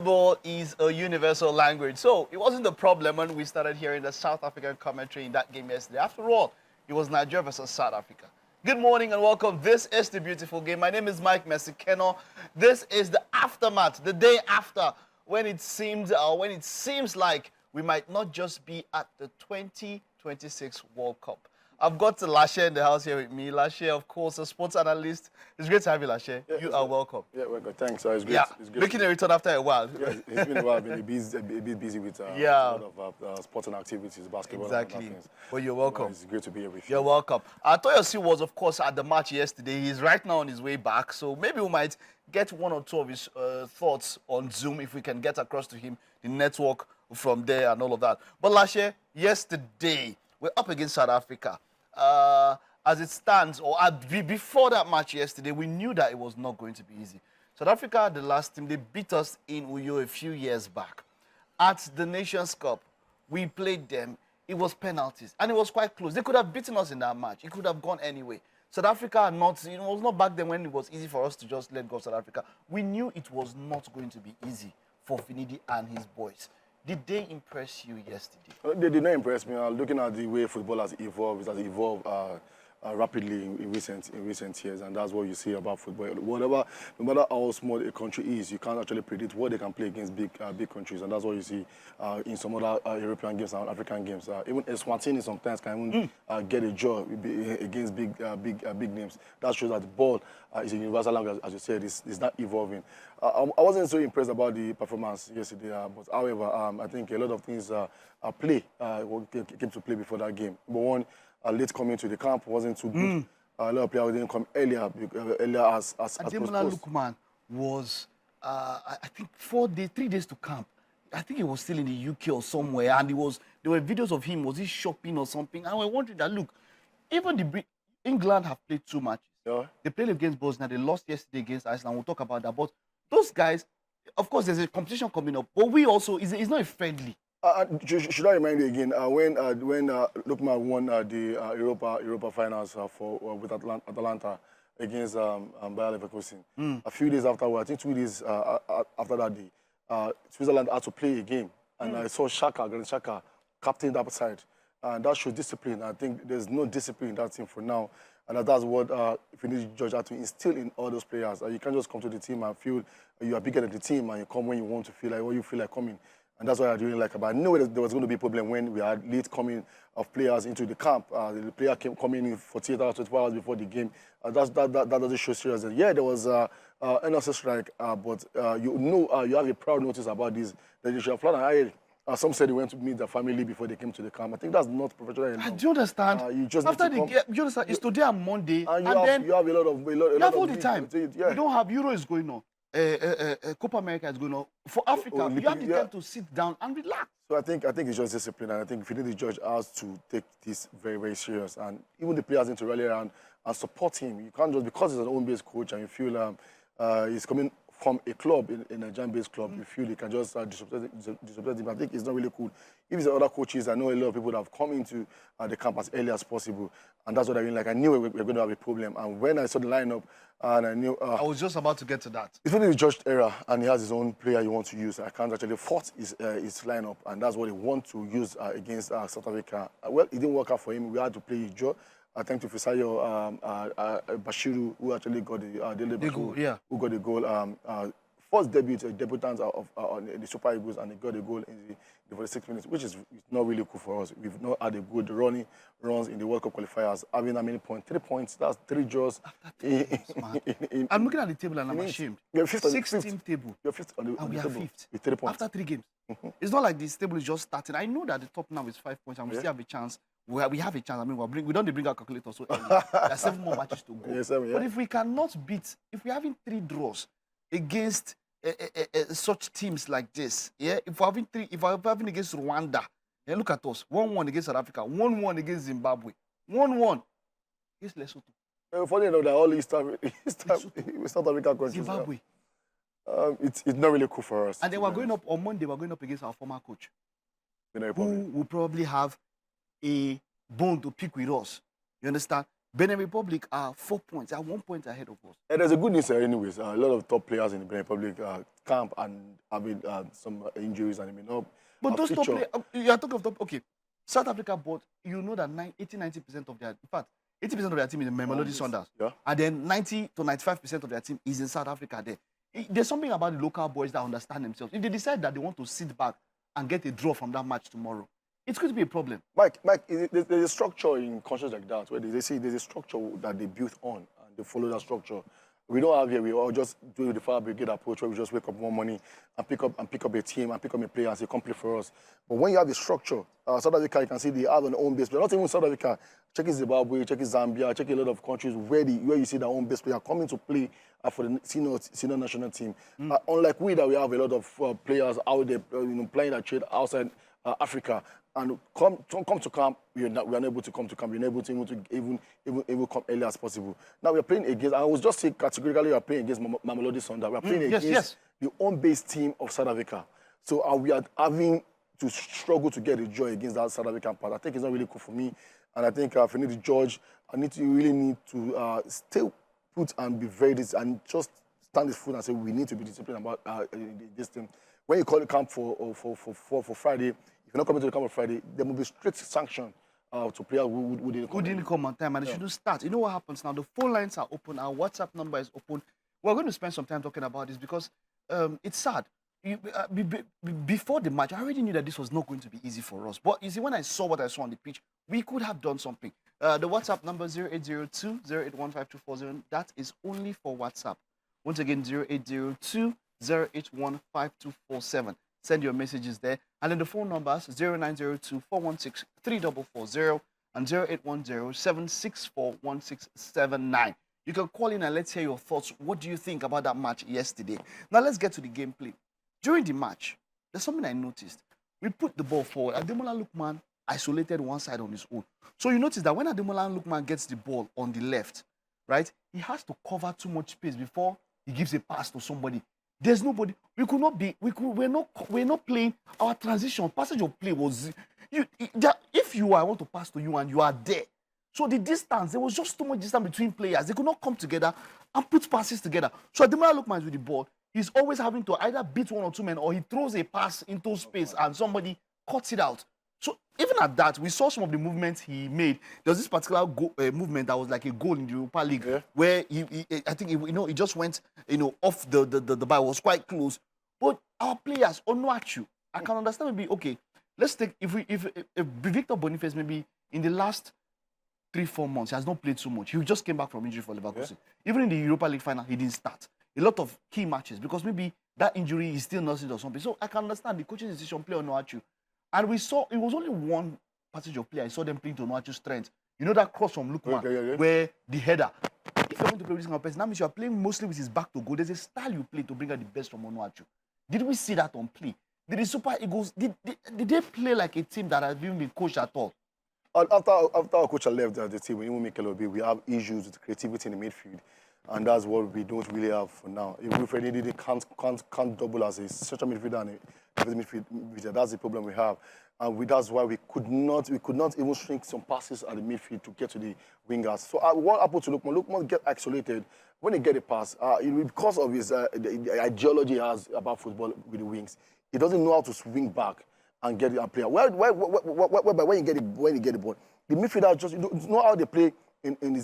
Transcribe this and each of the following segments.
Football is a universal language, so it wasn't a problem when we started hearing the South African commentary in that game yesterday. After all, it was Nigeria versus South Africa. Good morning and welcome. This is the beautiful game. My name is Mike Messikeno. This is the aftermath, the day after, when it seems like we might not just be at the 2026 World Cup. I've got Lashe in the house here with me. Lashe, of course, a sports analyst. It's great to have you, Lashe. Yeah, you are welcome. Yeah, welcome. Thanks. It's great. Yeah, It's great. making a return after a while. Yeah, it's been a while. I've been a bit busy with a lot of sporting activities, basketball Exactly. and other things. Well, you're welcome. It's great to be here with you. You're welcome. Toyosi was, of course, at the match yesterday. He's right now on his way back, so maybe we might get one or two of his thoughts on Zoom if we can get across to him, the network from there and all of that. But Lashe, yesterday, we're up against South Africa. As it stands, or before that match yesterday, we knew that it was not going to be easy. South Africa, the last team, they beat us in Uyo a few years back. At the Nations Cup, we played them. It was penalties, and it was quite close. They could have beaten us in that match. It could have gone anyway. South Africa, it was not back then when it was easy for us to just let go of South Africa. We knew it was not going to be easy for Finidi and his boys. Did they impress you yesterday? They did not impress me. Looking at the way football has evolved, it has evolved rapidly in recent years, and that's what you see about football. No matter how small a country is, you can't actually predict what they can play against big countries, and that's what you see in some other European games and African games. Even Eswatini sometimes can even get a draw against big names. That shows that the ball is a universal language, as you said. It's not evolving. I wasn't so impressed about the performance yesterday, but however, I think a lot of things came to play before that game. Number one, late coming to the camp wasn't too good. A lot of players didn't come earlier as Ademola Lookman was, I think, 3 days to camp. I think he was still in the UK or somewhere, and there were videos of him. Was he shopping or something? And we're wondering that, look, even England have played 2 matches. Yeah. They played against Bosnia. They lost yesterday against Iceland. We'll talk about that. But those guys, of course, there's a competition coming up. But we also, it's not a friendly. Should I remind you again, when Lookman won the Europa finals with Atalanta against Bayer Leverkusen, a few days after, I think 2 days after that day, Switzerland had to play a game. And I saw Granit Xhaka captain that side. And that shows discipline. I think there's no discipline in that team for now. And that's what Finidi George had to instill in all those players. You can't just come to the team and feel you are bigger than the team, and you come when you want to feel like, when you feel like coming. And that's what I really like about it. I knew there was going to be a problem when we had late coming of players into the camp. The player came coming in 48 hours, 24 hours before the game. That doesn't show seriousness. Yeah, there was an NSS strike, but you have a proud notice about this. That you should have planned. Some said they went to meet their family before they came to the camp. I think that's not professional enough. Do you understand? You just after the game, you understand? It's today and Monday, and then you have a lot of you have all the time. Yeah. You don't have Euro is going on. Copa America is going on. For Africa, you have the time to sit down and relax. So I think it's just discipline, and I think Finidi George has to take this very, very serious. And even the players need to rally around and support him. You can't just, because he's an home-based coach and you feel he's coming from a club, in a giant-based club, you feel you can just disrupt him. I think it's not really cool. If it's other coaches, I know a lot of people that have come into the camp as early as possible, and that's what I mean. Like, I knew we were going to have a problem, and when I saw the lineup, and I knew... I was just about to get to that. It's only the George era, and he has his own player he wants to use. I can't actually fault his lineup, and that's what he wants to use against South Africa. Well, it didn't work out for him. We had to play his draw. Thanks to Fisayo Bashiru, who actually got the goal. Yeah. Who got the goal. First debutant of the Super Eagles, and he got a goal in the 46 minutes, which is not really cool for us. We've not had a good runs in the World Cup qualifiers. Having how many points? 3 points. That's 3 draws. I'm looking at the table and I'm ashamed. You're fifth on the 16th table. You're fifth on the and we are table fifth with 3 points. after 3 games. It's not like this table is just starting. I know that the top now is 5 points, and we still have a chance. We have a chance. I mean, we don't bring our calculator so early. There are 7 more matches to go. Yeah, 7, yeah. But if we cannot beat, if we're having 3 draws against such teams like this, yeah, if we're having against Rwanda, then look at us: 1-1 against South Africa, 1-1 against Zimbabwe, 1-1 against Lesotho. Funny enough, that all East African countries. Zimbabwe. It's not really cool for us. And then we're going up on Monday. We're going up against our former coach, who will probably have a bone to pick with us. You understand? Benin Republic are 4 points, at 1 point ahead of us. And there's a good news, anyways. A lot of top players in the Benin Republic camp and having some injuries, and they may not But those top feature. players, you are talking of top, okay, South Africa, but you know that 80-90% of their, in fact, 80% of their team is in Mamelodi Sundowns. Yeah. And then 90 to 95% of their team is in South Africa there. There's something about the local boys that understand themselves. If they decide that they want to sit back and get a draw from that match tomorrow, it's going to be a problem. Mike, there's a structure in countries like that where they say there's a structure that they built on and they follow that structure. We don't have here. We all just do the fire brigade approach where we just wake up more money and pick up a team and pick up a player and say come play for us. But when you have a structure, South Africa, you can see they have an own base player. Not even South Africa. Check Zimbabwe, check Zambia, check a lot of countries where you see their own base player coming to play for the senior national team. Unlike we, that we have a lot of players out there, playing that trade outside Africa. And come to camp, we are unable to come to camp. We're unable to even come early as possible. Now we are playing against. I was just saying categorically we are playing against Mamelodi Sundowns. We are playing against the home-based team of South Africa. So we are having to struggle to get a joy against that South African part. I think it's not really cool for me. And I think if I need to judge, really need to stay put and be very and just stand his foot and say we need to be disciplined about this thing. When you call the camp for Friday. If you're not coming to the camp on Friday, there will be strict sanction to players who didn't come on time, and they shouldn't start. You know what happens now? The phone lines are open, our WhatsApp number is open. We're going to spend some time talking about this because it's sad. Before the match, I already knew that this was not going to be easy for us. But you see, when I saw what I saw on the pitch, we could have done something. The WhatsApp number 0802-0815240. That is only for WhatsApp. Once again, 0802-0815247. Send your messages there. And then the phone numbers 0902-416-3440 and 0810-764-1679. You can call in and let's hear your thoughts. What do you think about that match yesterday? Now let's get to the gameplay. During the match, there's something I noticed. We put the ball forward. Ademola Lookman isolated one side on his own. So you notice that when Ademola Lookman gets the ball on the left, right, he has to cover too much space before he gives a pass to somebody. There's nobody. We're not playing. Our transition, passage of play was, if I want to pass to you and you are there. So the distance, there was just too much distance between players. They could not come together and put passes together. So Ademola Lookman is with the ball. He's always having to either beat one or two men or he throws a pass into space and somebody cuts it out. So even at that, we saw some of the movements he made. There was this particular movement that was like a goal in the Europa League where I think he just went off the bar. It was quite close. But our players, Onuachu, I can understand maybe okay. Let's take if Victor Boniface maybe in the last 3-4 months he has not played so much. He just came back from injury for Leverkusen. Even in the Europa League final, he didn't start a lot of key matches because maybe that injury is still nursing or something. So I can understand the coaching decision play Onuachu. And we saw, it was only one passage of play I saw them playing to Onuachu's strength. You know that cross from Lookman, where the header. If you're going to play with this kind of person, that means you are playing mostly with his back to goal. There's a style you play to bring out the best from Onuachu. Did we see that on play? Did the Super Eagles, did they play like a team that has been coached at all? After our coach left the team, we have issues with creativity in the midfield. And that's what we don't really have for now. If Wilfred Ndidi can't double as a central midfielder and a midfielder, that's the problem we have. And that's why we could not even shrink some passes at the midfield to get to the wingers. So what happened to Lookman? Lookman get isolated. When he get a pass, because of his the ideology he has about football with the wings, he doesn't know how to swing back and get a player. When you get the ball, the midfielder just you know how they play in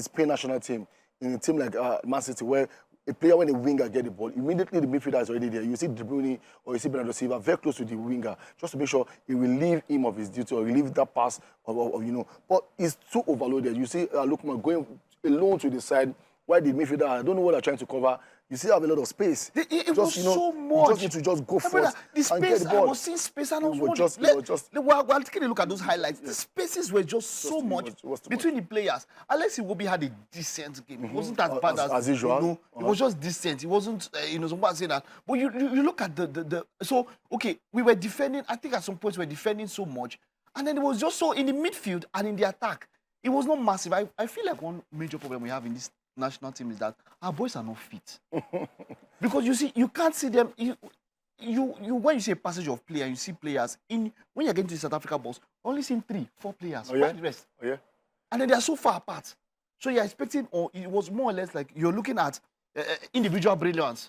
Spain national team. In a team like Man City, where a player, when a winger get the ball, immediately the midfielder is already there. You see De Bruyne or you see Bernardo Silva very close to the winger, just to make sure he will relieve him of his duty or relieve that pass But it's too overloaded. You see Lookman going alone to the side, while the midfielder, I don't know what they're trying to cover. You still have a lot of space. It was so much. You just need to just go first and get the ball. I was seeing space and I was wondering. We're taking a look at those highlights. The spaces were just so much between the players. Alexi Iwobi had a decent game. It wasn't as bad as usual. It was just decent. It wasn't, someone saying that. But you look at the so, okay, we were defending. I think at some points we were defending so much. And then it was just so in the midfield and in the attack. It was not massive. I feel like one major problem we have in this national team is that our boys are not fit. Because you see, you can't see them. When you see a passage of play and you see players when you're getting to the South Africa balls, only seeing 3-4 players. Where the rest? Oh, yeah. And then they are so far apart. So you're expecting, or it was more or less like you're looking at individual brilliance